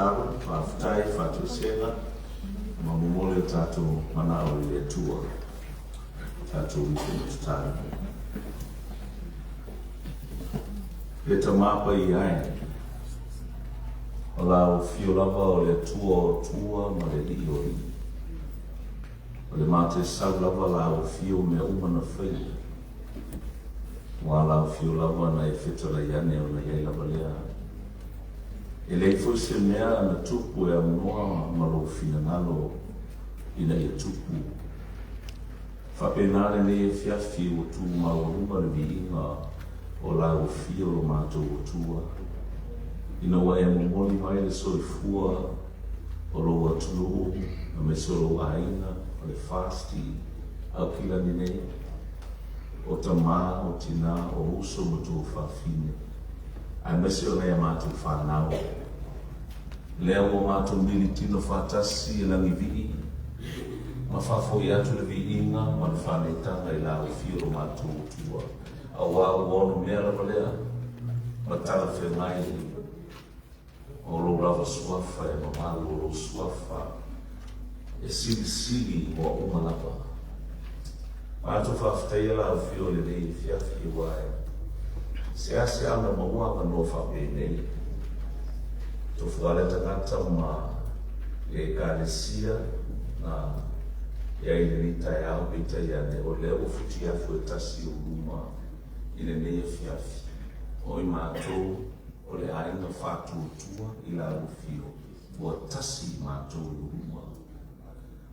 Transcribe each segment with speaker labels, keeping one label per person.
Speaker 1: taru, whawhitai, whatu senga, ma mumole tātou manao I le tua, tātou I te taru. Le tamapa I ai, o lau fio lava o le tua ma le li o I. O le mate sau lava lau fio me umana whai. Wa lau fio lava na e whetara iane o na iai lava lea. E lei foi se mea na tupu e amunoa malo fina ngalo ina ia tupu. Whapenare ne e fiafi o tu mauruma le viinga o lau fio lo mātou o tua. Ina wa e momoli mai le soifua o lo atulu na me solo aina o le fasti au kila ni nei. O tamā, o tina, o uso mo tu whawhine. Ai mese o lea mātou whanau. Lea o mātou mili tino whatasi e langi vii. Ma whawho I atu le viinga, ma le whanetanga I lau fio o mātou o tua. A wau ono mea lava lea, ma tala whengai o lo lava suafa e ma malu o lo suafa. E sili o uma lava. Mātou whawhitai ala au fio le nei fiafi I wae. Se ase ana maua no whape nei. To whare tangata ma le kālesia na ia I le rita e au bita iane o leo futi afu e tasi o luma I le nei fiafi. O I mātou o le ainga whātua tua I la au fio. O tasi mātou o luma.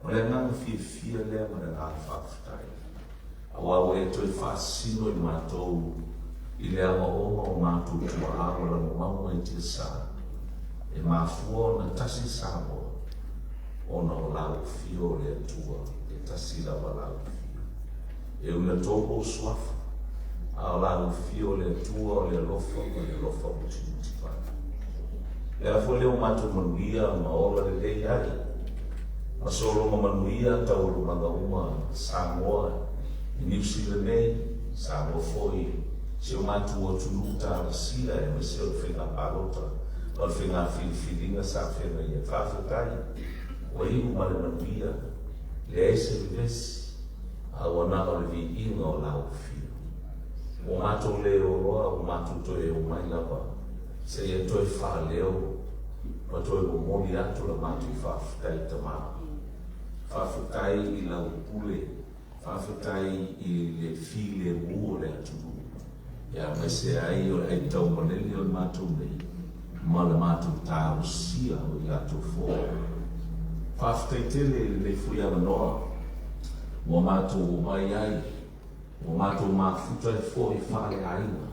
Speaker 1: O le nganga fia lea ma le ngā whawhitai. Awa e toi whaasino I mātou I le awa o mātou tua awala mo maua I te sā. E māfua na tasi sāmo o na o lau fio le tua, e tasi lawa lau fio. E una tōpo swafa, a o lau fio le tua o le lofa muti whana. E a fo leo mātou manuia ma ola le lei ai. Ma solo ma manuia tau lumanga uma Samoa, I New Zealand nei, Samoa foi, se o mātou o tuluta ala sila e me se o whenga parota, o le whenga whilinga sa whenga I e whawhitai, o iu ma le manuia, le eise le vesi, a wana o le viinga o lau fio. O mātou le o roa, o mātou toe o mai lava, se e toe wha leo, ma toe o moli atu la mātou whawhitai tamā. Whawhitai I lau pule, whawhitai I le file ua le atunu. Ia mese ai o ai tau maneli o mātou nei, ma le mātou tāu sia o I atou fō. Whawhitai tele le fui ana noa, o mātou o mai ai, o mātou māwhuta e fō I whare aina.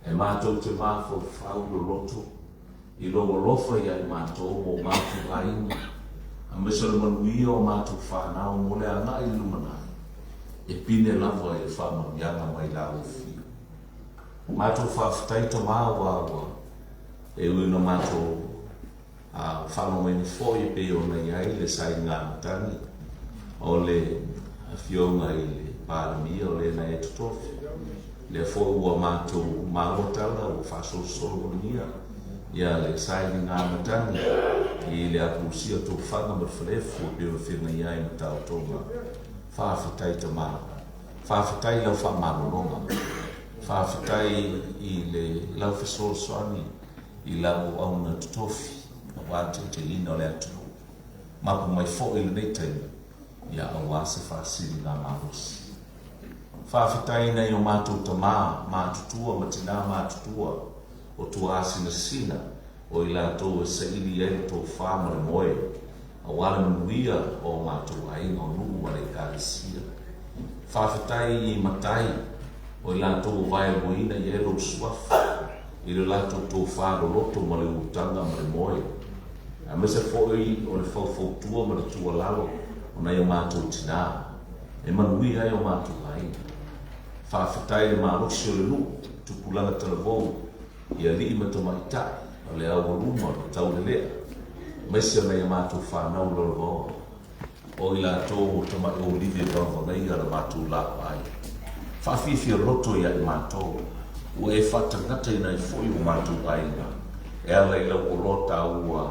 Speaker 1: E mātou te māwhau whau lo loto, I longo lofa I ai mātou o mātou aina. A mesa le manuia o mātou whanau mole ana I lumana. E pine lava e whamamianga mai lau fio. Mātou whawhitai ta māua e uina mātou whamameni fōi pe o nei ai le sai ngā matani o le fionga I le pāramia o le na e tutofi. Le fōi ua mātou mārotala o whasosolo nia ia le sai ngā matani I le apusia tō whanga marwharefu o pio whina iai na tau tonga. Whawhitai ta mā. Whawhitai lau whamarolonga. Whawhitai I le lau whesolosoani I lau au na tutofi na wāte te ina o le atunu. Mapu mai fōi le nei taina ia au ase whaasiri ngā marosi. Whawhitai nei o mātou ta mātutua, matina mātutua o tua asina sina o I lātou e saili e tō whāmare moe a wale manuia o mātou ainga o nungu wale I kālesia. Whawhitai I matai o I lātou vai moina I ero suafa I le lātou tō whāro loto ma le utanga ma le moe. A mese fōi o le whauwhautua ma le tua lalo o nei o mātou tina. E manuia ai o mātou ainga. Whawhitai le mārosi o le lu, tupulanga talavou I a li ma tamaitai. O le au luma o tau le lea. Mese nei a mātou whanau lologo. O I lātou o tamai o livi e whanau ala mātou lāko ai. Whawhiwhi roto I ai mātou. O e whatangata I nei fōi o mātou ainga. e ala i lau kolota ua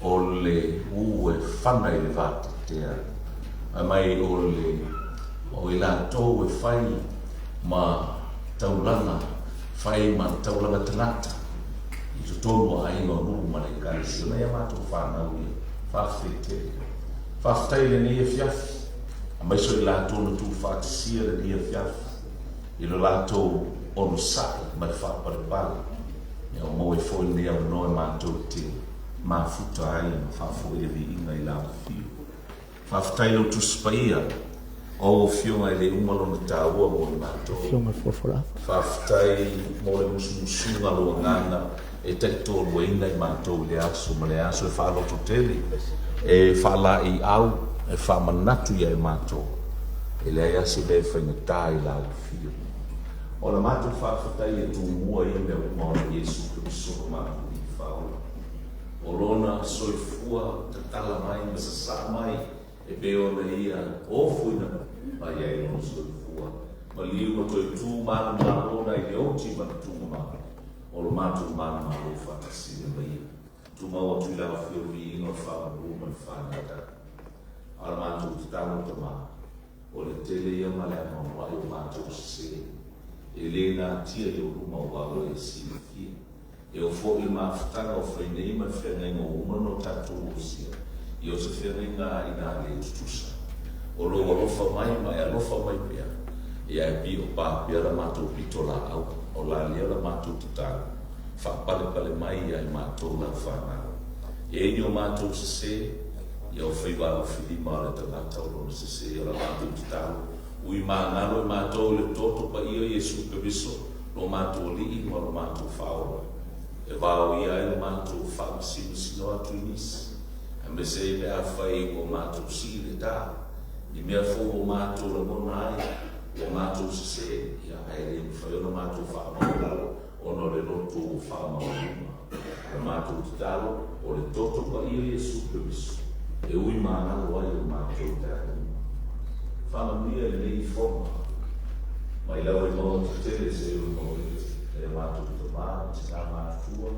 Speaker 1: o le ue whana i le vata tea. A mai o i lātou e whai ma taulanga, whai ma taulanga tanata. I to tonu a inga nuru ma le kare si. Mai a mātou whanau i whawhete. Whawhtai le ni e fiafi. A mai so i lātou na tu whātisia le ni e fiafi. I lo lātou onu saki ma le whaparepale. Ia o mo e foi ni au noe mātou te mafuta ai ma whafo e vi inga i lātou fiu. Whawhtai lo tu spaia o fionga i le umalo na tāua mo i mātou.
Speaker 2: Fionga fofora.
Speaker 1: Whawhtai mo le musunga lo ngana e taito lo inga i mātou le aso ma le aso e whaloto tele. E whala i au e whamanatu ia i mātou. E le ai asi le whaingatā i lātou fiu. O la mātou whawhatai e tū mua i mea umao Yesu Kristo mātou i whaola. O lona soifua te tala mai ma sa mai e beo na ia ofuina mai ai lona soifua. Ma liu ma toi tū mana malona i le oti ma tū mana. O lo mātou mana malo whakasine mai. Tū maua tui lau whiori ingo whaamaru ma whanata. A la mātou te tamo te maa. O le tele ia ma le anō ai o mātou se. E lena tia i o ruma o wawa e sila fia. E o fo i mawhitanga o whainei ma whenga ingo umano tatou o sia. I o se whenga i nā le tutusa. O lo alofa mai ma e alofa mai pia. E ai pi o pāpia la mātou pito la au. O la lia la mātou tutaru. Whapale pale mai ai mātou la whanau. E ni o mātou se, i o whaiwa o whilima le tangata o lona se o la mātou tutaru. Ui māngalo e mātou le toto pa ia Yesu Kristo, lo mātou li ingo lo mātou whaola. E wāo ia e lo mātou whaamasimasino atu inisi. E me se i mea whai o mātou si le tā. I mea fo o mātou la mona ai, o mātou se ia aere i whai o na mātou whaamaulalo, o no le loto o whaamauluma. E mātou titalo, o le toto pa ia Yesu Kristo. E ui māngalo ai o mātou tātou. Whanamia e nei forma. Mai lau e mau te tele se o mau e mātou te maa, te kā mātua,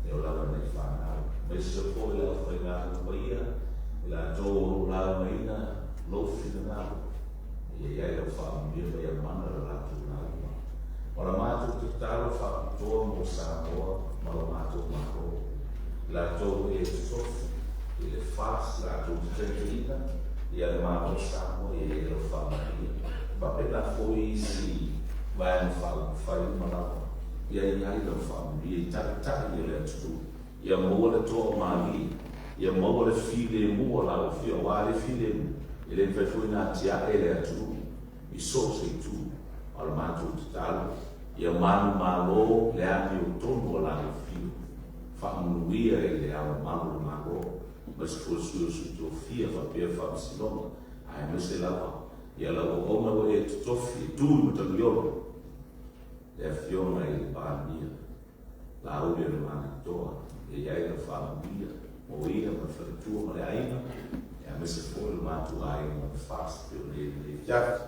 Speaker 1: e o lawa nei whanau. Mai se po e lau whai ngā kupaia, e la tō o lau maina, lofi na ngā. E iai lau whanamia mai a mana la rātou ngā uma. O la mātou te tālo whakatoa mo Samoa, ma la mātou mako. La tō e te sofu, e le whas, la tō te teteina, ia le mātou Samoa e e lo whamahia. Pape na foi si vai no whai manawa. Ia i ai lo whamahia, i taritari e le atu. Ia maua le toa maali, ia maua le file mua lau fia, wā le file mu. E le mwhai nā tia e le atu. I so se tu, a le mātou te talo. Ia manu malo le ani o tonu a lau fia. Whamanuia e le au manu malo. Mas foi su fia fa pia fa sinoma ai me se lava ia la o ma o e tofi tu mo ta liolo e fiona e bania la o le mana toa e ia la fa bia o ia ma fa tu ma le aina e me se foi o matu ai ma fast pe le ja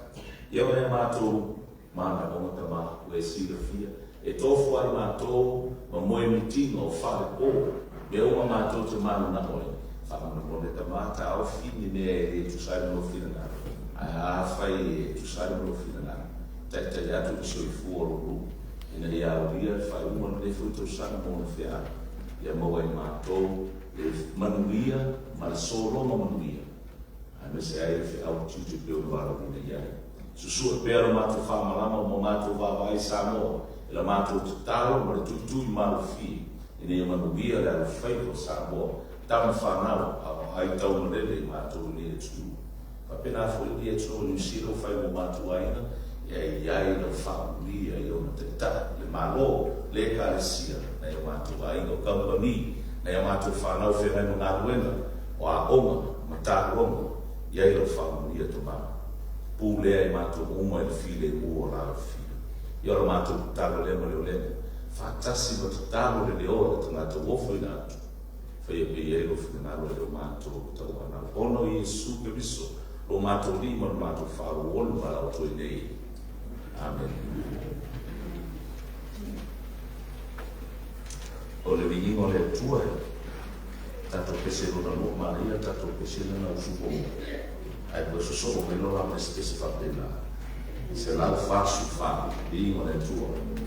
Speaker 1: ia o matu mana o ta ma o e si fia e tofu ai matu ma mo e mitino o fa o e o matu te mana na o Whamana mone ta mata au fini mea e tu sai no fina nga. A whai e tu sai no fina nga. Te atu i soi fuoro ru. Ina i au ria, whai umana le fui tau sana mona whea. Ia maua i mātou, le manuia, ma le solo ma manuia. A me se ai whi au tutu peo wara wina iai. Susua pēra mātou whamalama mo mātou wawai Samoa. E la mātou te talo ma le tutu i mātou fi. Ina i manuia le au whaiko Samoa. Tama whanau, ai tau marele i mātou le tu. Papena fo i tu ni siro fai mo mātou aina, e ai no whamuria i ona te ta, le malo, le kāresia, na i mātou aina o kampani, na i mātou whanau whenai mo ngā ruena, o a onga, ma tā ronga, i ai no whamuria to mana. Pūlea i mātou uma i file ua rāra file. I ora mātou tālo lema leo lema, whātasi ma tālo le ora ta ngā tau ofo i nātu. Fai e pei ego whinaro e o mātou tau ana. Ono i Yesu Kristo, lo mātou lima, lo mātou wharu olu mara o toi nei. Amen. O le vi ingo le tua tato pese lo no maria tato pese na usuko ai po so che non la stessa fatela se la faccio fa vi ingo le tua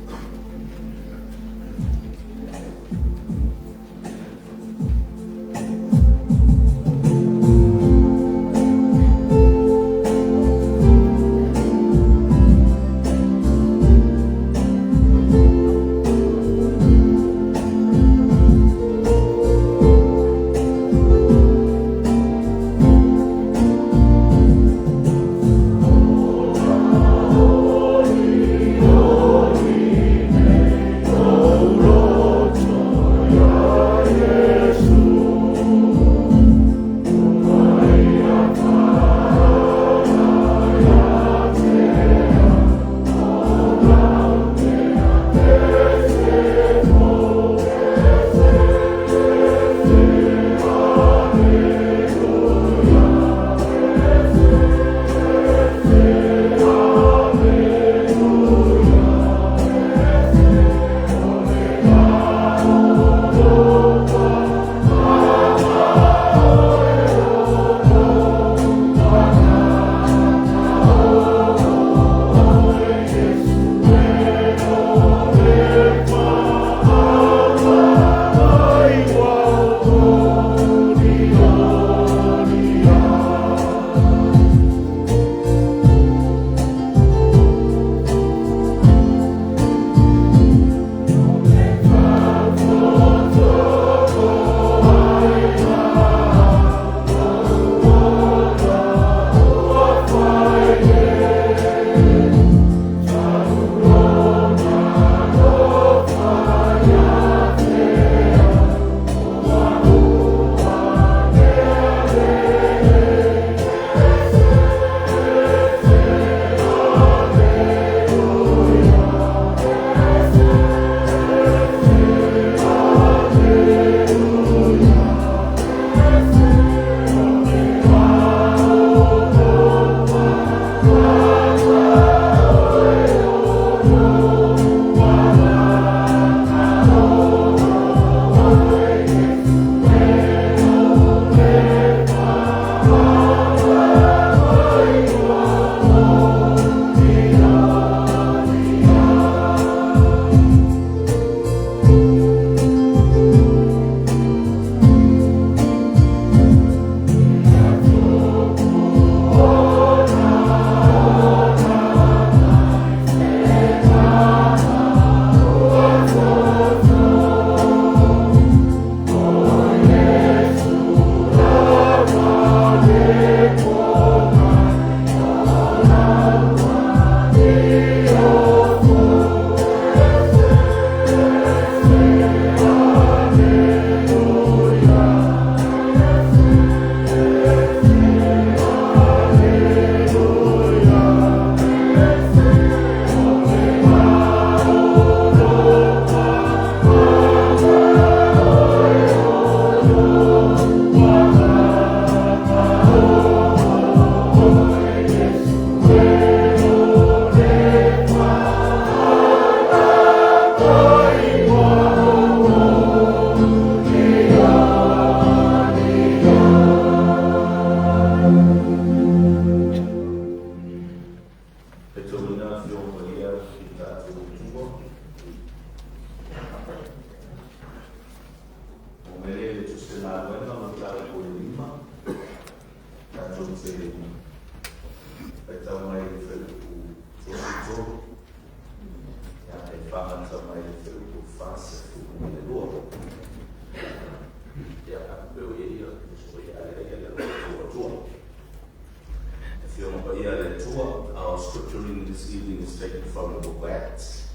Speaker 1: Our scripture reading this evening is taken from the book of Acts,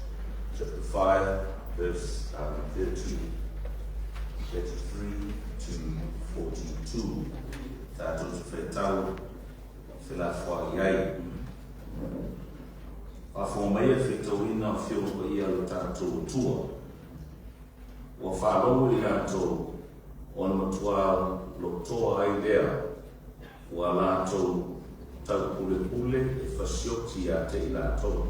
Speaker 1: chapter 5, verse 33 to 42. Tātou te whetau, whila wha iai. Whafo mai e whetau ina whiongo ia lo tātou tua. Wa whalou I rātou, ona matua lo toa ai lea, wa rātou tau pule pule e whasioti a te ila tau.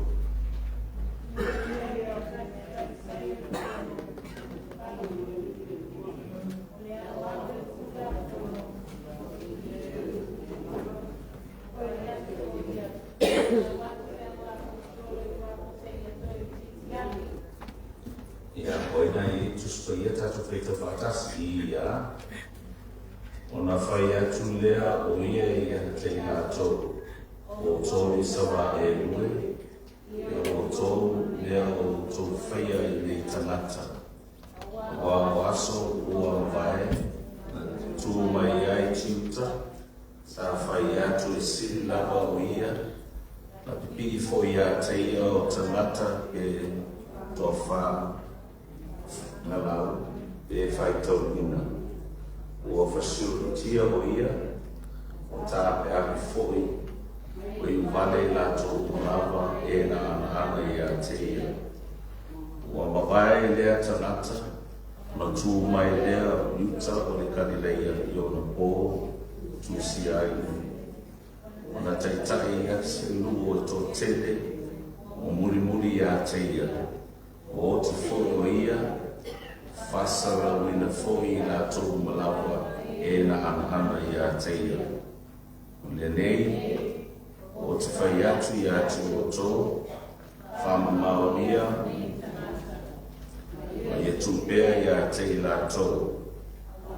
Speaker 1: nai tus paia tatu feita fatasi ia ona fai atu lea o ia ia te lato o tō sawa e lue o tō lea o tō whaia i le tangata wa aso ua vai tū mai ai tiuta sa whai atu e siri lava o ia na pipi fo ia te ia o tangata e tō wha na lau e whai tau ina ua whasiuru tia o ia o tā pe api foi o i vale lato o lava e na ana ia te ia ua mawai lea tangata na tū mai lea yuta o le kanileia i o na pō tū si ai o na taitai ia se lu o tō tele o muri muri ia te ia o te foi o ia fasara wina foi la tō malawa e na ana ia te ia o le nei o te whai atu ia te o tō whamamao ia ia tūpea ia te la tō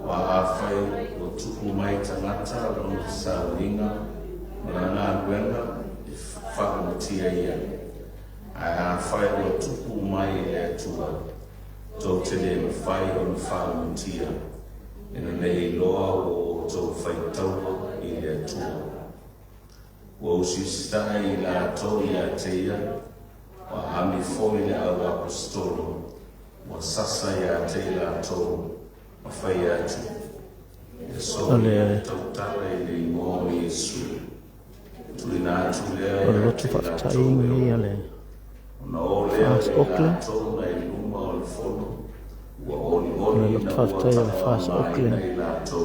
Speaker 1: wa awhai o tuku mai tangata o sa ringa na ngā ruenga e whakamutia ia a awhai o tuku mai e tua tō te le mawhai o na whakamutia ina nei loa o tō whaitaua i le tua wa usistai i la tō ia te ia wa ami foi le au apostolo wa sasa ia te la tō ma whai atu e so tautara i le ngō Iesu tulina atu lea ia te la tō o na o lea le la tō na i luma o le fono wa oni oni na ua whakawai na i la tō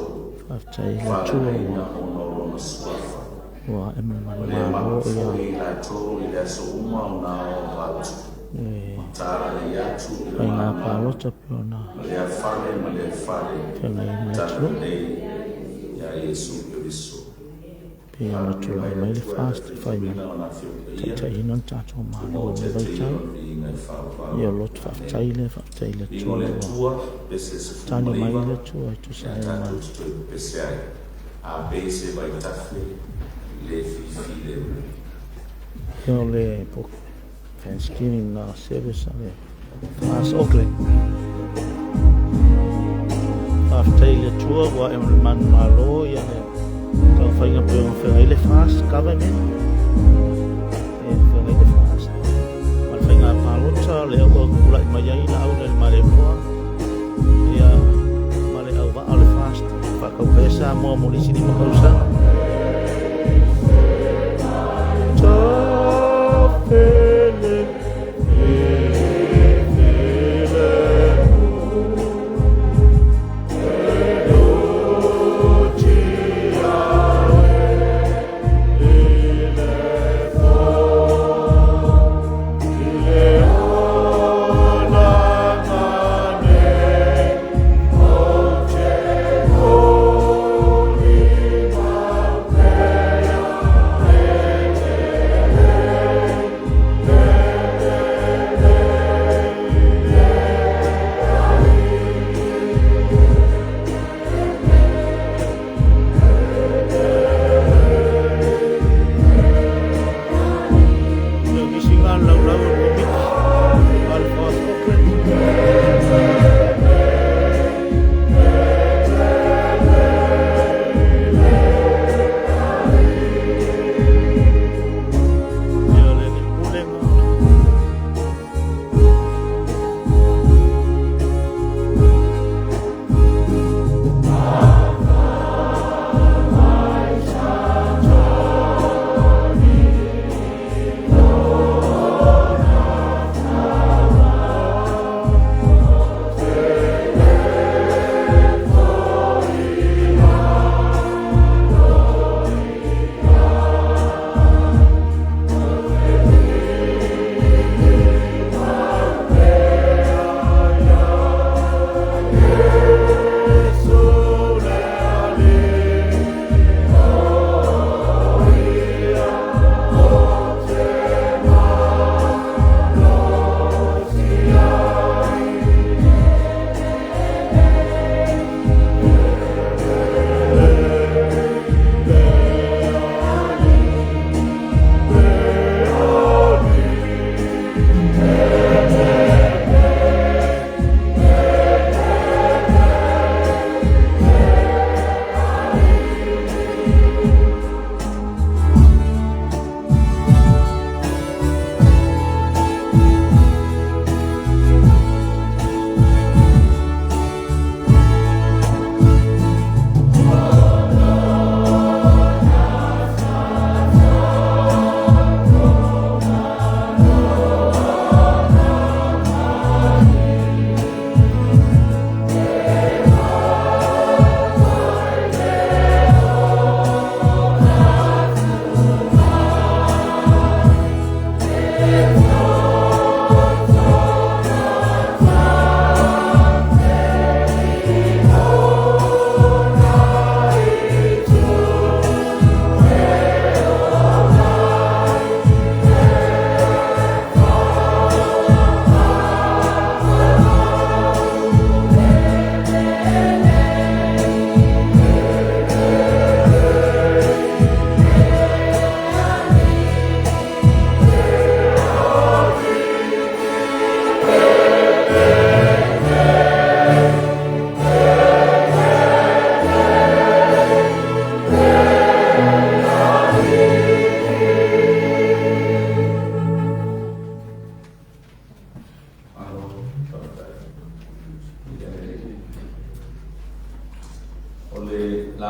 Speaker 1: whakaina o noro na suafa
Speaker 2: wa
Speaker 1: le mako i la tō i le aso uma o na o watu tara i atu i le mama le a fale ma le fale tara nei ia Iesu Kiriso
Speaker 2: pia na tu mai le fast fai ma te ina tato ma o le vai ia lot fa taile tu tani mai le tu ai tu sai ma
Speaker 1: a base vai tafe le fifi
Speaker 2: io le po Thanksgiving na service ale fast Auckland after ile tour wa man malo ia le tau whainga pe o whenga ile fast government e whenga ile fast ma whainga palota le au kula i mai aina au le mare mua ia ma le au wa ale fast whakau pesa mua molisi ni makausa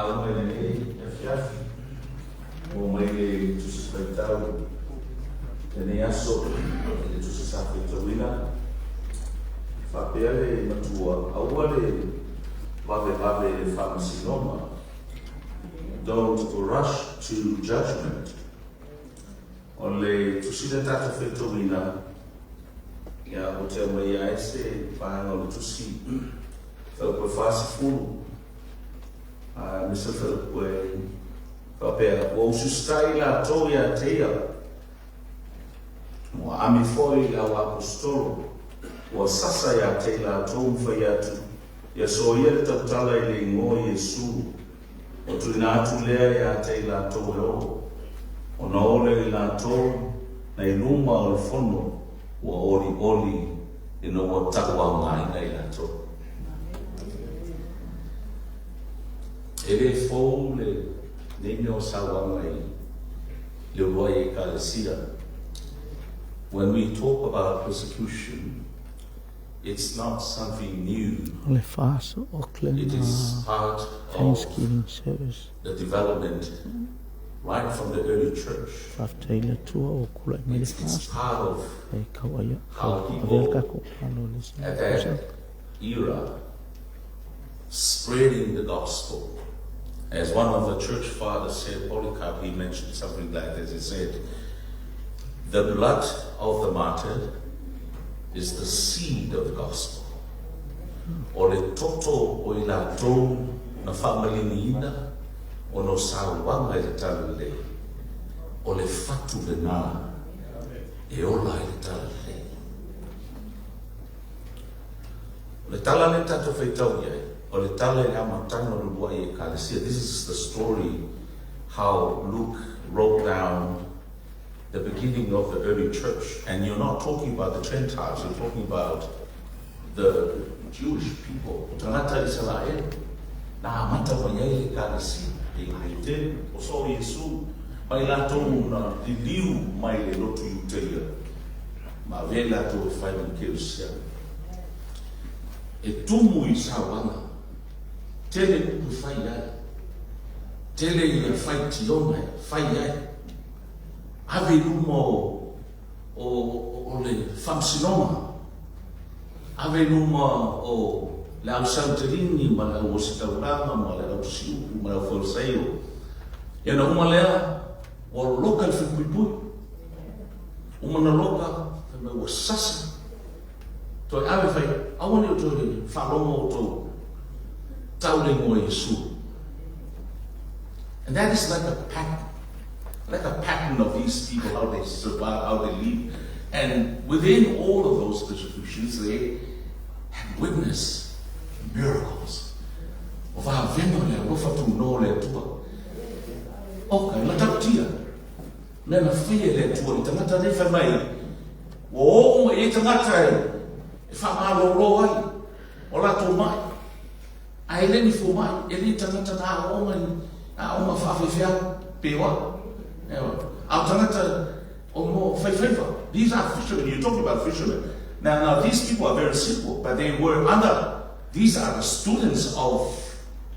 Speaker 1: la mai le fiafi o mai le tu suspeitau ne aso le tu susafeitauina fapea le matua aua le vave le whamasinoma. Don't rush to judgment. O le tusina tata whetauina ia o te mai a ese whaanga o le tusi whau koe whasifuru misa whau koe whapea o usustai la tō ia teia mo ami foi la o apostolo o sasa ia te la tō mwhai atu ia so ia le tautala i le ingo Iesu o tuina atu lea ia te la tō eo o na ole i la tō na i luma o le fono ua oli ina ua takua ngaina i la tō. E le fōu le nene o sawanga i le roa i ekalesia. When we talk about persecution, it's not something new.
Speaker 2: Le fast Auckland
Speaker 1: It is part of
Speaker 2: Thanksgiving service.
Speaker 1: the development right from the early church.
Speaker 2: Whafteile tua o kula i mele
Speaker 1: It's
Speaker 2: fast.
Speaker 1: part of
Speaker 2: E kawaia.
Speaker 1: how
Speaker 2: Avea
Speaker 1: people
Speaker 2: kako palo le sa.
Speaker 1: at that era spreading the gospel. As one of the church fathers said, Polycarp, he mentioned something like this. He said, the blood of the martyr is the seed of the gospel. O le toto o i la tō na whamaliniina o no sauwanga i le tala le. O le fatu le nā e ola i le tala le. O le tala le tato whaitau iai. O le tala e amatanga rua i ekalesia. This is the story how Luke wrote down the beginning of the early church. And you're not talking about the Gentiles, you're talking about the Jewish people. Tangata Israel. Na amata wa iai ekalesia. E haite o so Iesu. Mai la tō na liu mai le lotu iuteia. Ma ve la tō e whai mi keusia. E tumu i sawanga. Tele kupu whai ai. Tele i a whai tiona e whai ai. Ave luma o le whamsinoma. Ave luma o le au santerini, ma le au ositauranga, ma le au siupu, ma le au wholesale. Ia na uma lea, o loka le whipuipui. Uma na loka, me o sasa. Toi ave whai, awane o toi whalonga o tō taulengo o Iesu. And that is like a pattern of these people, how they survive, how they live. And within all of those persecutions, they have witnessed miracles. Of our venole, wafatu no le tua. Okay, la taptia. Me na fie le tua, itangata re whamai. O e tangata e whamalo ai. O la tō mai. Ai le ni fo mai, e li tangata na o mai, a o ma whawhiwhia, pewa. Our tangata o mo whaiwhaiwa. These are fishermen, you're talking about fishermen. Now these people are very simple, but they were these are the students of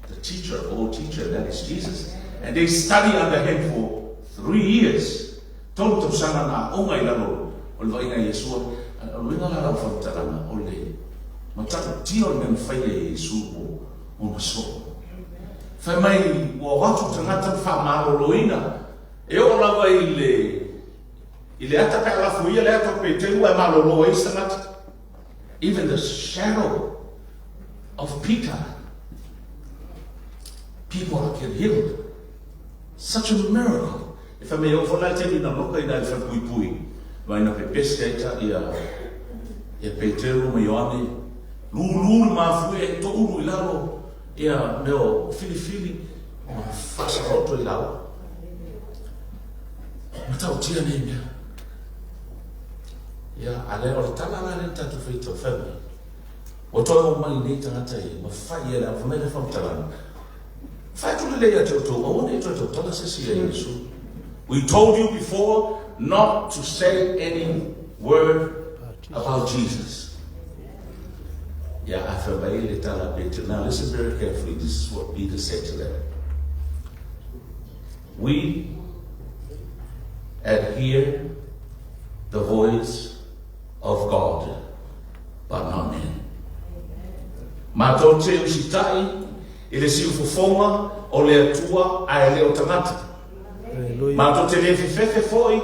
Speaker 1: the teacher, old teacher, that is Jesus. And they study under him for 3 years. Tonto sana na o mai lalo, o le vaina Yesua, o winga la rau whantarana, o le. Matata tio men whai e Yesu o maso. Whai mai ua watu tangata whamaro loina, e o lawa I le ata pe ala fuia le ato pe te ua malolo e sangat. Even the shadow of Peter, people are healed. Such a miracle. If I may offer that tell you na loka ina fa pui pui. Vai na pe pesca ia Petero me Ioane. Lulu ma fue to ulu ilalo ia meu fili o fasa roto ilalo. Mata o tia nei mea. Ia ale o tala la le tatu feito femi. O toi o mai nei tangata I ma fai ia la famele famtala. Fai tu le ia te to o nei to tala se si Yesu. We told you before not to say any word about Jesus. Yeah, I feel very little bit. Now listen very carefully. This is what Peter said to them. We adhere the voice of God, but not men. Mātou te usitai, i le siu fofonga o le atua a le o tangata. Mātou te le fifefe foi,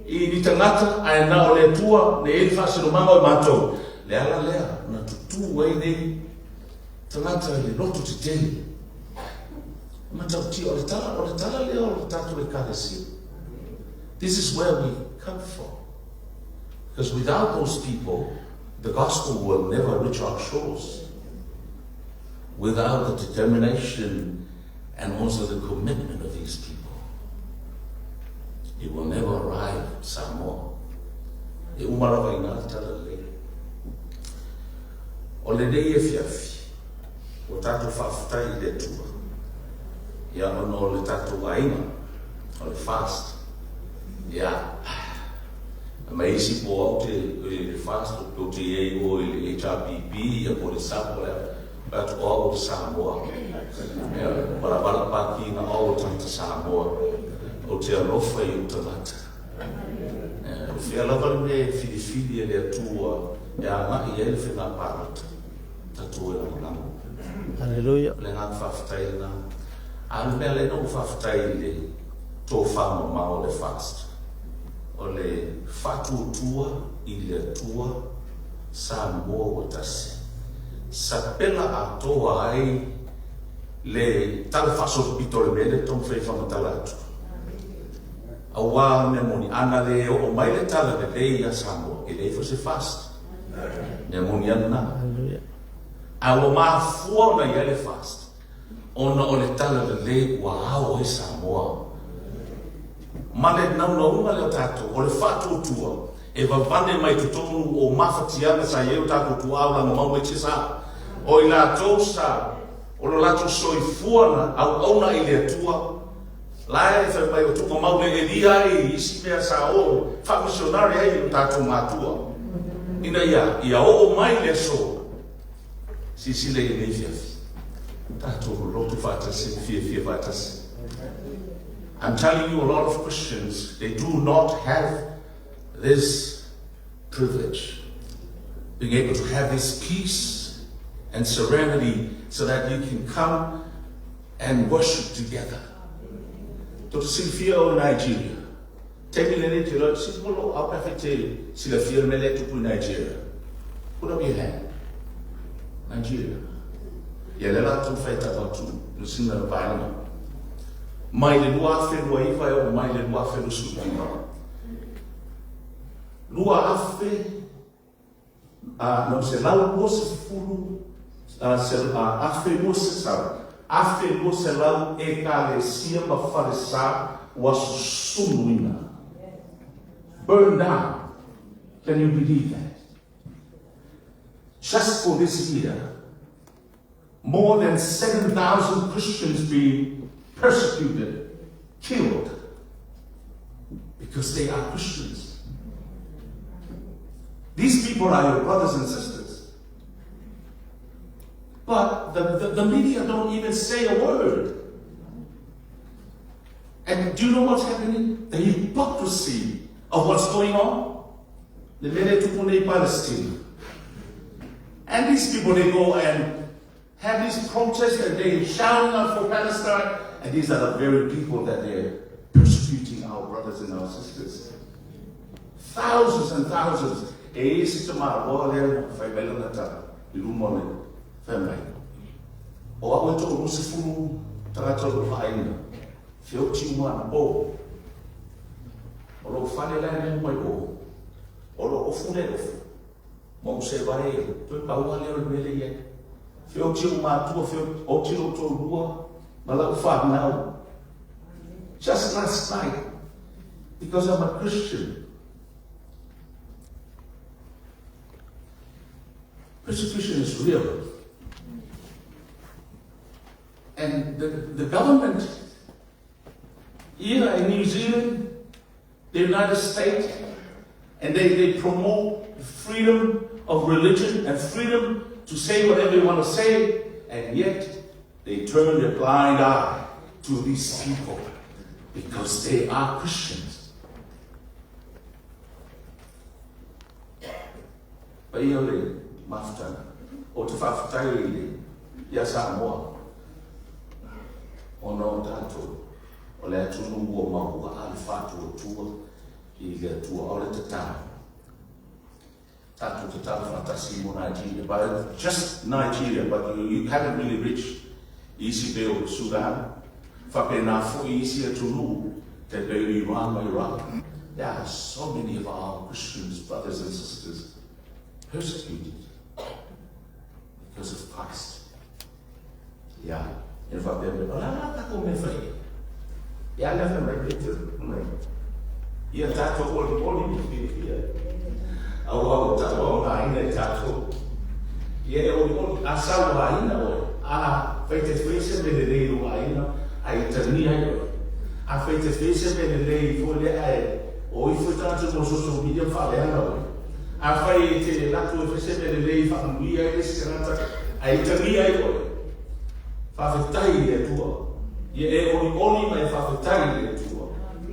Speaker 1: i ni tangata a na o le atua, ne e whasilomanga o mātou. Le ala lea, na tutu wei nei, tangata le lotu te teni. Mātou ti o le tala lea o le tatu e karesi. This is where we come from. Because without those people, the gospel will never reach our shores. Without the determination and also the commitment of these people, it will never arrive Samoa. E umarawa ina tala le. O le dei e fiafi, o tatu whaafutai le tua. Ia ono le tatu wainga, o le fast. Ia, ma isi po au te fast, o te e o le HRPP, ia po le sapo le but all the Samoa. Para para paki na all tanta Samoa. O te alofa I utamata. O fia lava me filifili e le atua. E a ngai ele whina parata. Tatu e la lango.
Speaker 2: Hallelujah.
Speaker 1: Le ngā whawhatai na. A mea le no whawhatai le tō whama mao le fast. O le whatu tua I le atua Samoa o tasi. Sa pela a toa ai le tala whaso pito le mele tong whai whamatala atu. A wā me moni ana le o mai le tala le lei a Samoa, e lei se fast. Me moni ana. A o maa fua na ia le fast. Ona o le tala le lei wa au e Samoa. Ma le nau na unga le o tato, o le whatu tua. E wapane mai tutonu o mawhatiana sa ieu tāku tuaula no mau e te sa. O I la tōsa, o lo lato soi fuana, au auna I le atua. Lai e whai o tuka mau le elia I isi mea sa o, whamisionari ai no tātou mātua. Ina ia o mai le so. Si le I fiafi. Tātou lotu whātasi, fia whātasi. I'm telling you, a lot of Christians, they do not have this privilege, being able to have this peace and serenity so that you can come and worship together. Toto Silvia o Nigeria. Take me to Lord, sit below our perfect Silvia Mele to Nigeria. Put up your hand. Nigeria. Yelela to fight about two. Lucina Vina. My lua fe waiva o my lua fe lusutima. Lua afe no se lau mo se fulu afe mo se sa afe mo se lau e kalesia ma faresa was sumuina burned down. Can you believe that? Just for this year, more than 7,000 Christians being persecuted, killed because they are Christians. These people are your brothers and sisters. But the media don't even say a word. And do you know what's happening? The hypocrisy of what's going on. The Venezuela, Palestine. And these people, they go and have these protests and they're shouting out for Palestine. And these are the very people that they're persecuting our brothers and our sisters. Thousands and thousands. E se tama o le fai bela na ta I lumone family. O a to o se fu ta to lo fai na. Fio ti mo na bo. O lo fale la ne mo bo. O lo ofu le ofu. Mo se vai to pa wa le o mele ye. Fio ti ma tu fio o ti lo to lua. Ma la fa now. Just last night, because I'm a Christian, persecution is real. And the government here in New Zealand, the United States, and they promote freedom of religion and freedom to say whatever you want to say, and yet they turn a blind eye to these people because they are Christians. Paia le mafutana, o te whawhatai le, ia Samoa, o no tātou, o le atunu ua mahua ale whātua tua, I le tua o le te tāu. Tātou te tāu whatasi mo Nigeria, but just Nigeria, but you haven't really reached isi peo Sudan. Whapena fui isi atunu, te peo Iran. There are so many of our Christians, brothers and sisters, persecuted because of Christ. Yeah. In fact, they're like, yeah, I never made it. Ia tātou oli ia. Au tātou haina tātou. Ia oli asau haina oi. Feite fese me le rei o haina, ai tani ai oi. Feite fese me le rei fo le ai. Oi foi tātou no social media whale ana oi. Fai te latu fese me le rei whanui ai senata, ai tani ai oi. Whawhetai le tua. Ia oli mai whawhetai le tua.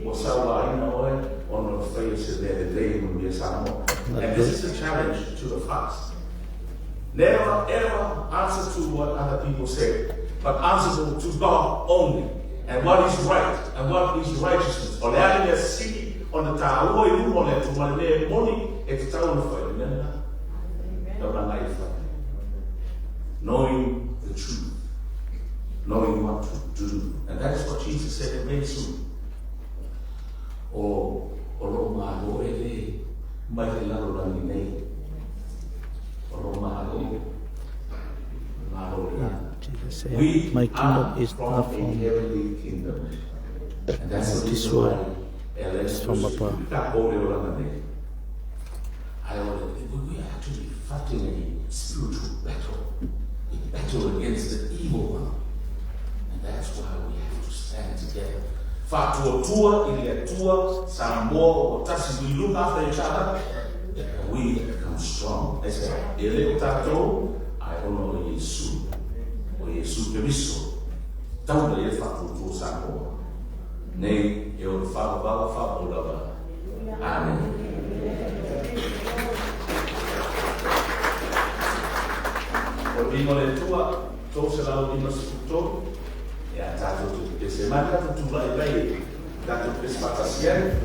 Speaker 1: And this is a challenge to the fast. Never ever answer to what other people say, but answer to God only. And what is right, and what is righteousness. Knowing the truth, knowing what to do. And that is what Jesus said very soon. O Roma lo ele mai la lo nei o Roma lo
Speaker 2: my kingdom is not from
Speaker 1: kingdom, and that's
Speaker 2: this world, it's from above.
Speaker 1: We are actually fighting a spiritual battle against the evil one, and that's why we have to stand together. Tua, Tua, Samoa, or Tassi, we look after each other, and we become strong. I say, Ele Tato, I honor Yesu, or Yesu Periso. Tau le Tua Samoa. Nei, eu falo lava. Amen. O bimo le tua, to se la o bimo se tuto. Ya tātou tu pese mata tu Tulai bai tātou pese mata sian.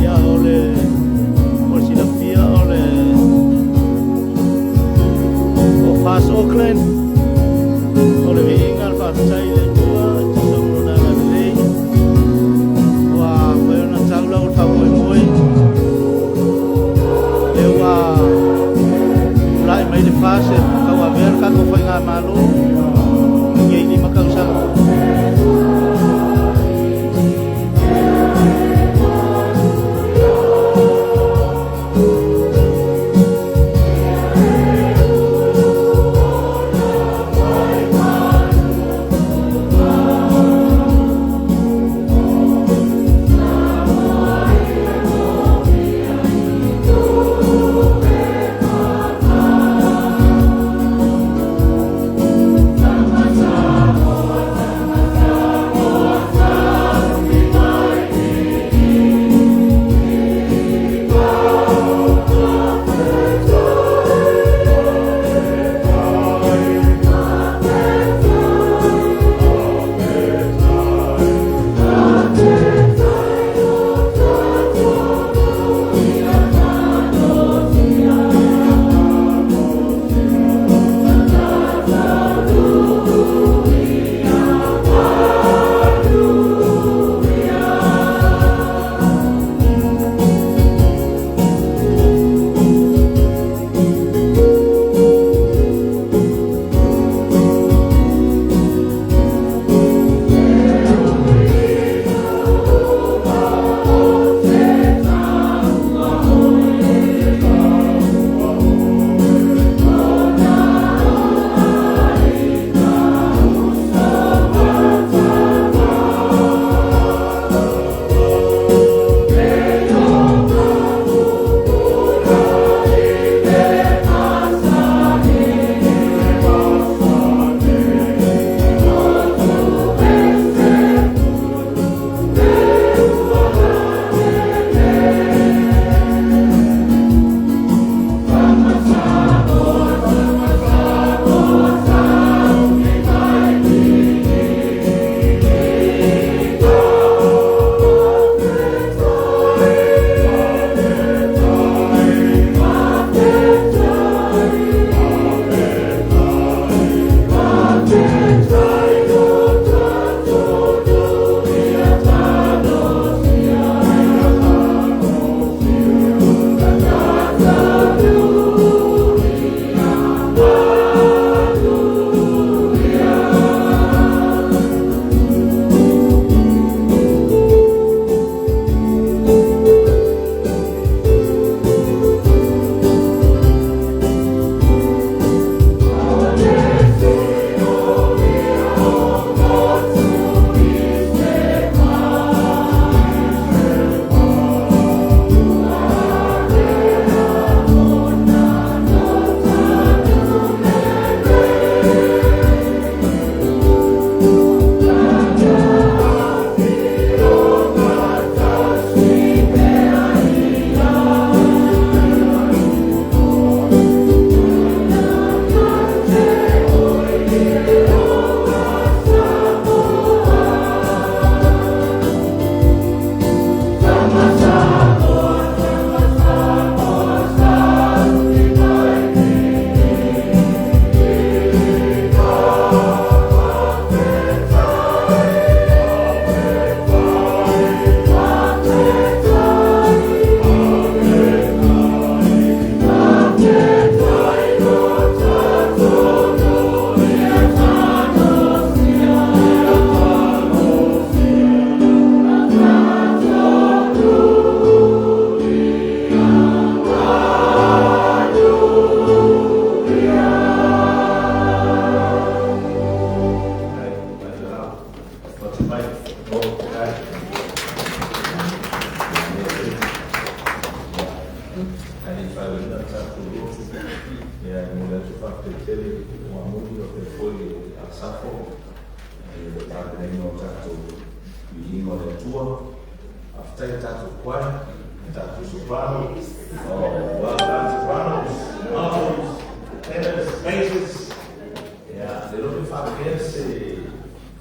Speaker 2: Ya ole Silapia ole o fas Auckland ole vingal fas sai le tua tisong na le wa foi na taula o tau moi Lai mai le fase kau a ver ka ko foi nga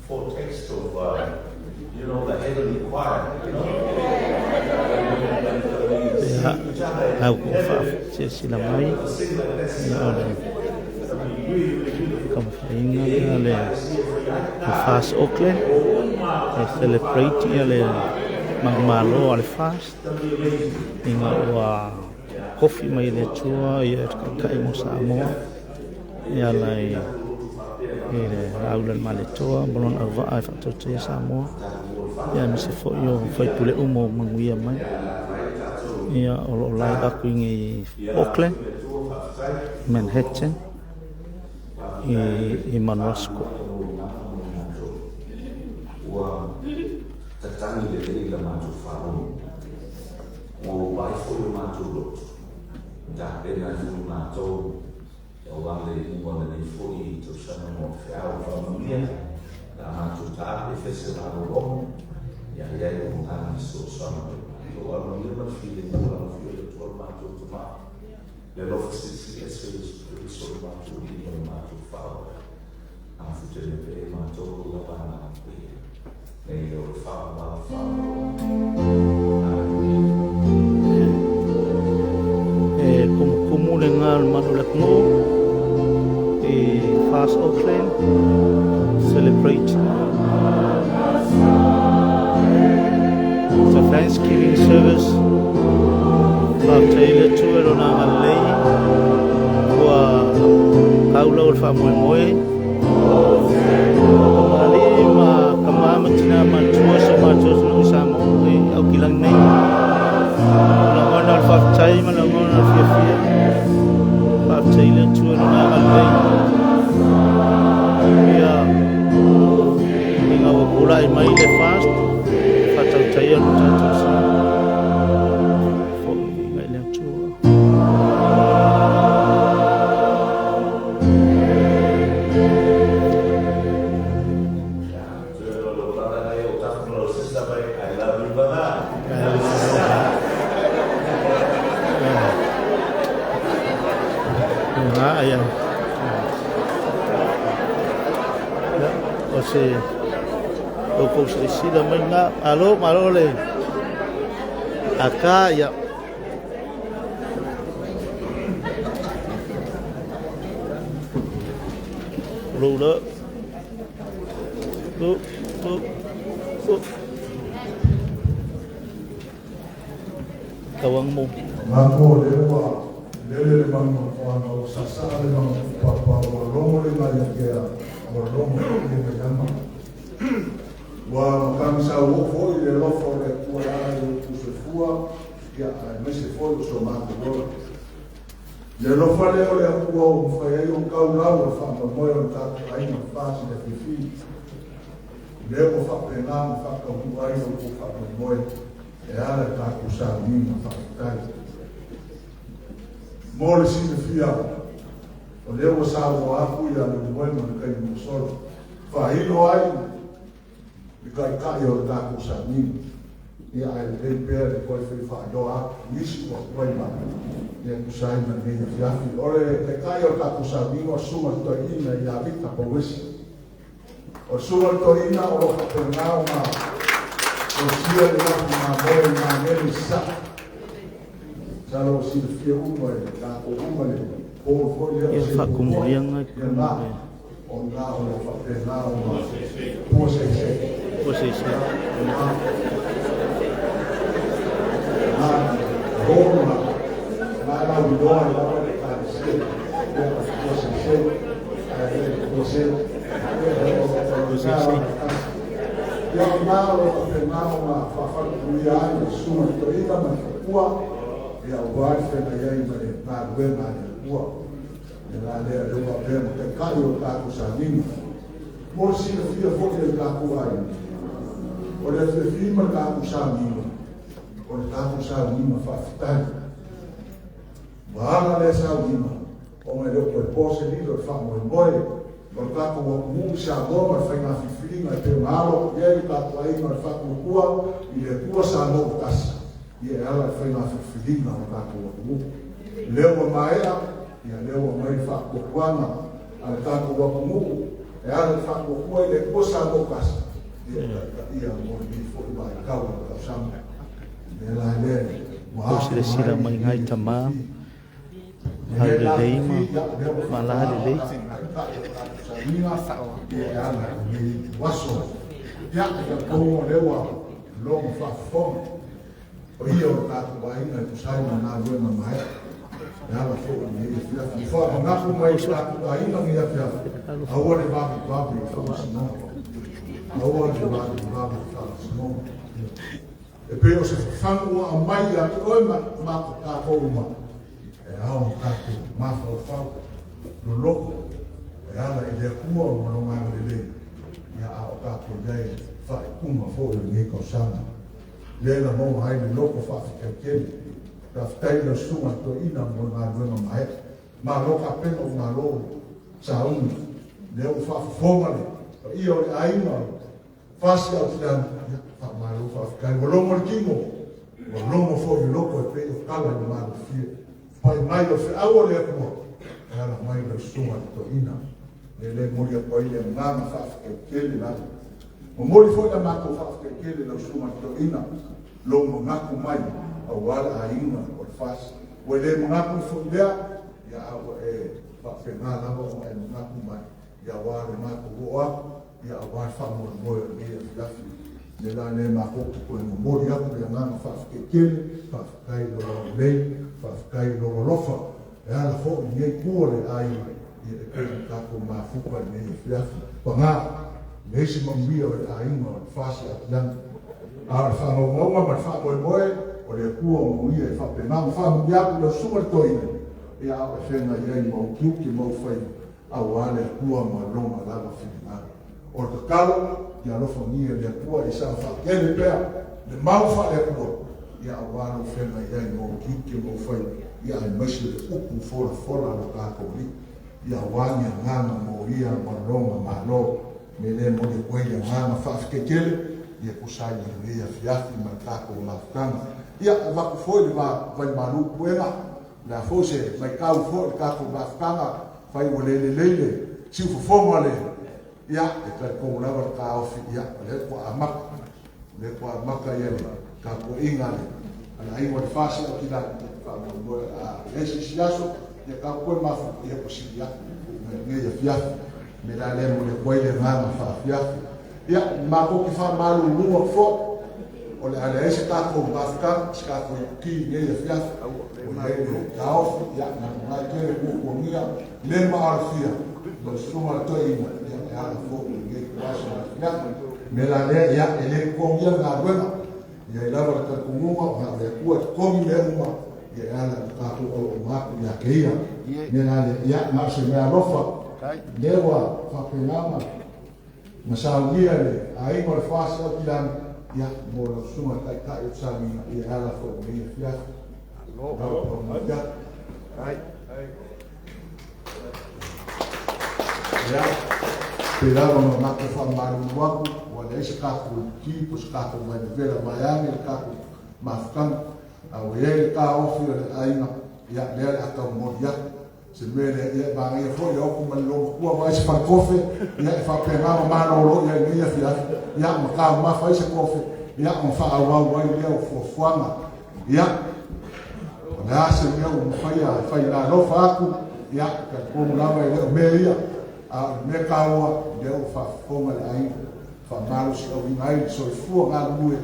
Speaker 1: Foretaste of, the heavenly choir,
Speaker 2: Au cũng phải chỉ là mấy không phải là fast Auckland celebrate là mang malo là fast nhưng mà coffee mấy là chua ya cái một sao mo ya lại au lần mà là chua bọn ở vợ phải cho chơi sao mo ya mình sẽ phải tụi lệ umo mang nguy mấy ya olai aku ngi Auckland Manhattan i Manrosco
Speaker 1: wa tatani le la matu faro o vai foi matu lo da pena ni matu o vale ni wala ni foi to sana mo fiao família da matu ta e festival ro ya o ngani so sana o ano ni ma fili ni wala fili to matu to ma le lo festi so matu ni matu faro a futele pe matu la bana e o fala
Speaker 2: como lengal manulakno e fast Auckland celebrate the Thanksgiving service Taylor tour on Alii wa kaulo fa moe alima kama matina matua sama no samo au kilang nei la fa tai ma la ngona fia fa Taylor tour on Alii ya inga kula mai le fast fa Taylor no o ko se da menga alo malole aka ya rulo tu kawang mo
Speaker 3: mako lewa lele mamo ono sasa le mamo papa romo le maya ke romo le mama wa kamsa wo fo le lofo le kuala le kusefua ya mese fo so mako do le lofo le ole kuo fa ya yo kaula wa fa mo yo ta ai na fa si le fifi le ko fa pena fa ka ku ai yo ko fa mo e ala ta ku sa ni na fa kai mo le si le fia o le o sa o aku ya le mo no kai mo solo fa hilo ai kai kai o ta ku sa ni ia ai le per ko fe fa do a nisi ko koi ma le ku sa na ni ya fi ore le kai o ta ku sa ni o suma to ina ya vita po wesi o suma to ina o lo ka na ma o sia le ma mo ma ne sa salo si le fia umo e ka o umo le o fo le
Speaker 2: fa kumuriang
Speaker 3: o na o fa pena o ma o se Roma, ma la udoi la ka se ya ma lo pena ma fa kuia ni suma to ina ma kua ya wa fe na ya ima na we na kua ya le lo va ben te ka yo ta ku sa ni mo si le fia fo le ka kua o le filima le kakusāmima o le kakusāmima whaafitani mahala le sāmima o me leo koe pose lilo e whaamoemoe o le kako wa kumungi sa goma le whainga whiwhiringa e te mahalo ia i kako aina le whakulukua i le kua sa ngō kasa ia e ala le whainga whiwhiringa o le kako wa kumungi leo wa maea ia leo wa mai whakukuana a le kako wa kumungi e ala le whakukua i le kua sa ngō kasa ia mo ni fo i mai kawa ka sama me la le
Speaker 2: o se le sira mai ngai tamā hai le leima ma la le le
Speaker 3: waso ya ka ko le wa lo fa fo o ia o ka ko ai na tu sai na lo na mai ya la fo ni ia fo na ko mai ka ko ai na ia fia a o le va fo no Aua te wātu wātu whātu mō. E peo se whanua a mai a te oi mako tā kōruma. E ao kātu mawhau whau. No loko. E ala i lea kua o maronga le le. Ia ao kātu lei whai kuma fōi o niko sana. Lela mō hai le loko whātu kei. Ka whtaila sunga to ina mō ngā ruenga mai. Mā loka peno ngā lō sa unu. Leo whātu whongale. Ia o le aina fasi au tilan malu fa kai wolomo kimo wolomo fo loko e pe kala ni malu fie pai mai o se au le ko era mai le suma to ina le moria pai le ngama fa ke kele na mo mori fo da mako fa ke kele le suma to ina lo mo ngako mai au wala aina o fasi o le ngako fo dia ya au e fa ke na na mo e ngako mai ya wale mako wa ia wa fa mo mo ia fiafi le la le ma ko ko mo ia ko ia ma fa ke kele fa kai lo le fa kai lo lofa e ala fo ni ko le ai ia ke ka ko ma fu pa ne fiafi pa nga le si mo mia le ai mo fa si atlan a fa mo ma fa mo o le ku mo ia fa pe ma fa mo ia ko super toina ia a fe na ia mo ki mo fa a wale ku mo lo ma la fa o te kalo ia lofa ngia le kua i sa fa kele pea le mau fa le kua ia awaro fena ia i mo kike mo fai ia i masi le upu fora lo kako li ia wanya ngana mo ia maronga malo me le mo le kua ia ngana fa kekele ia kusai le ia fiafi ma kako mafkanga ia waku foi le vai malu puela la fose mai kau foi kako mafkanga fai wale le sifu foma le ia e ka ko la wa ka ofi ia le ko amaka ia le ka ko inga le ana ai wa fasi o kila fa mo a ese siaso ia ka ko ma fa ia ko sia me ia fia me la le mo le ko ile ma fa fia ia ma ko ki fa malu lu fo o le ala ese ka ko ma fa ka ko ki ia fia o le ka ofi ia na ke ko mia le ma arfia lo suma to ina ala fo nge kwasa ya me la le ya ele ko ya na buena ya la va ka kumunga ha le ku ko mi le uma ya ala ka ko o ma ya ke ya me la le ya ma se me alofa le wa fa penama ma sa uia le ai mo fa sa kilan ya mo lo suma kai kai sa mi ya ala fo mi ya lo ya ai ya Pirava no mato fa maru waku wa le se ka ku ki pu ska ku mai vera mai ka ku mafkan a we ka ofi le aina ya le ata mo ya se mele ya ba ngai fo yo ku man lo ku wa se fa kofe ya fa pena ma no lo ya ni ya ma ka ma fa se kofe ya on fa wa ya fo fuanga ya na se me o fa ya lo fa ku ya ka ku la ba me ya a me kaua leo fa fonga ai fa malu si o ngai so fu nga lue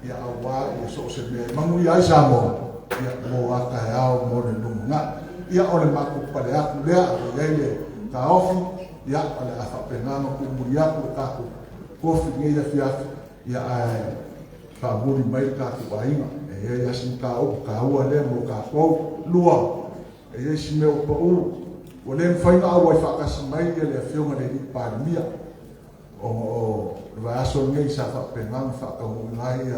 Speaker 3: ya awa ya so se me mangu ya sa mo ya mo aka ya mo le lunga ya ole maku pa le aku le ya ka ofi ya ole afa penano ku mu ya ku ka ku kofi nge ya fia ya ai fa buri mai ka ku ainga e ya sin ka o ka o le mo ka ko lua e ya si me o pa o le fai na wa fa ka mai le fiona le pa mia o vai aso ngai sa whapengang whakamungai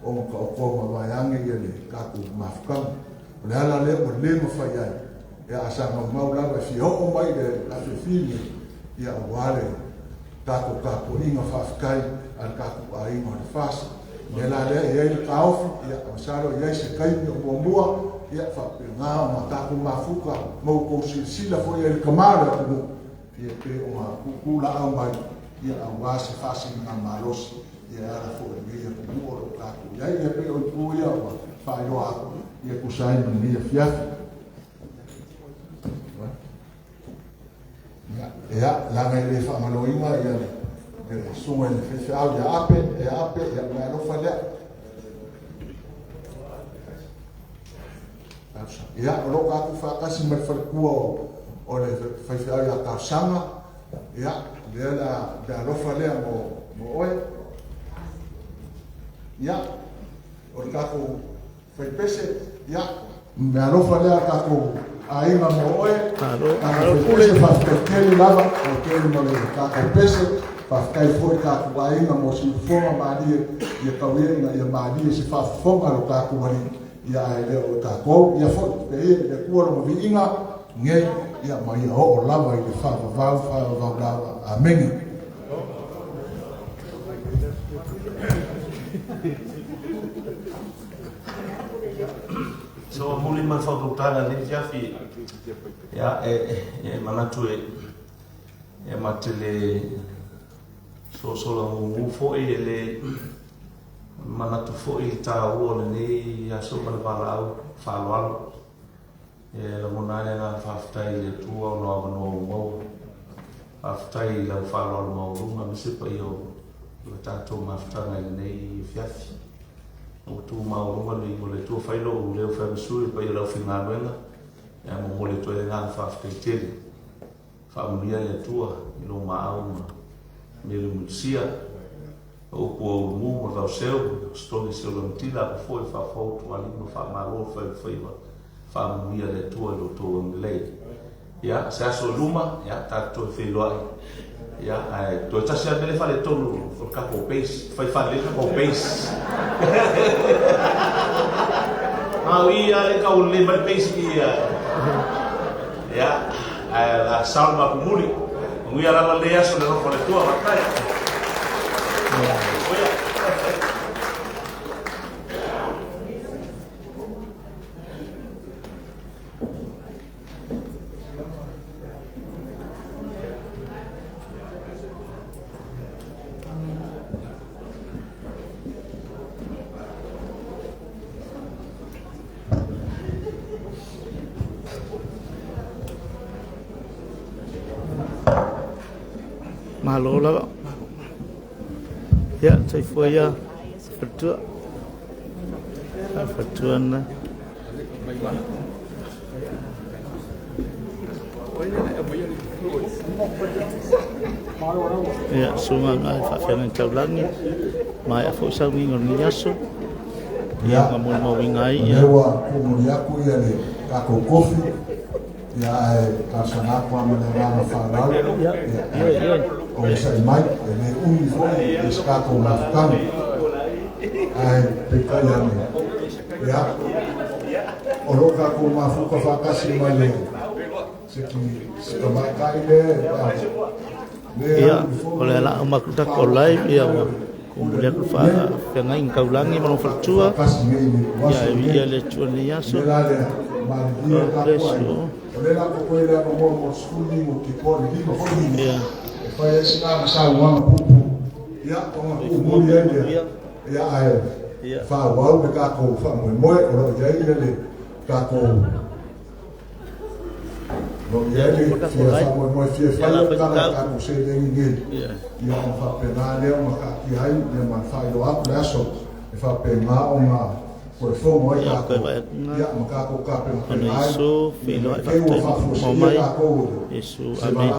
Speaker 3: o ka o mawaiange ia le kaku mafukang. O le ala le o le mawhai ai. Ia asanga maulawa fi hoko mai le la whiwhini ia wale kaku inga whawhikai al kaku a inga le whasa. Ia la le ia le kaofi ia masaro ia se kaimi o mua ia whapenga o ma kaku mafuka mau kou sila fo ia le kamara kumu. Ia pe o ma kukula au mai ia awasi fasi na malosi ia ala fo ia kumu o kaku. Ia pe o ku ia o whaero aku ia kusai mani ia fiafi. Ia langa i le whamaloinga ia le sunga i le whiwhiau ia ape ia mea rofa lea. Ia o roka aku whakasi mai wharekua o le whiwhiau ia kausanga. Ia lea la rofa lea mo oe. Ia o le kako whaipese ia mea rofa lea kako ainga mo oe, kako pese whakakeli lava, o keli mo le kako pese, whakakai fwoi kako ainga mo si whonga maalie, ia kauenga, ia maalie si whawhonga lo kako wani, ia e leo o kako, ia fwoi, pe ia kua lo mavi inga, nge, ia mai ho o lava i le whawavau lava, ameni.
Speaker 1: So muli man whakutana ni fiafi ya manatu e matele so sola ngu fo le manatu fo ta uole ni ya so man valau falwalo la monane na faftai le tua no no faftai la falwalo mo runga misipa yo tato maftanga nei fiafi o tu maurunga ni mo le tu failo o le fa sui pa ia la fina luenga ya mo le tu e nga fa fetele fa mulia le tua i lo mau me le musia o po mu mo da seu stoni se lo ntila foi fa tu ali no fa malo fa mulia le tua lo to nglei ya sa so luma ya ta to fe lo ya to ta se le fa le tonu fo capo base fa le capo base ia le kau le mai base ya la salma kumuli ngia la le aso le ro le tua makai
Speaker 2: malo la ya sai foi ya fatua na ya sunga ngai fa fena taulangi mai a foi sau ngor ni aso ya ngamon mo wingai ya
Speaker 3: wa kumuri aku ya le kako kofi ya ka sana kwa mena fa ya o sa mai le uni foi escato mafkan ai pekaya ya o roka ko mafuka fakasi mai le se toma kai
Speaker 2: ya oleh la makuta kolai ya kemudian fa dengan ingkau langi mau fatua ya Viia Le Alii yaso ya
Speaker 3: Fai sina masa uang pupu, ya orang umur dia, ya air, fa wau berkaku, fa moe orang jadi le kaku, orang jadi fa moe fa kalau kaku sedang ini, ya fa pena dia maka kiai dia manfaat doa langsung, fa pena oma por fomo ya maka aku kapen pena,
Speaker 2: isu filo fa momai isu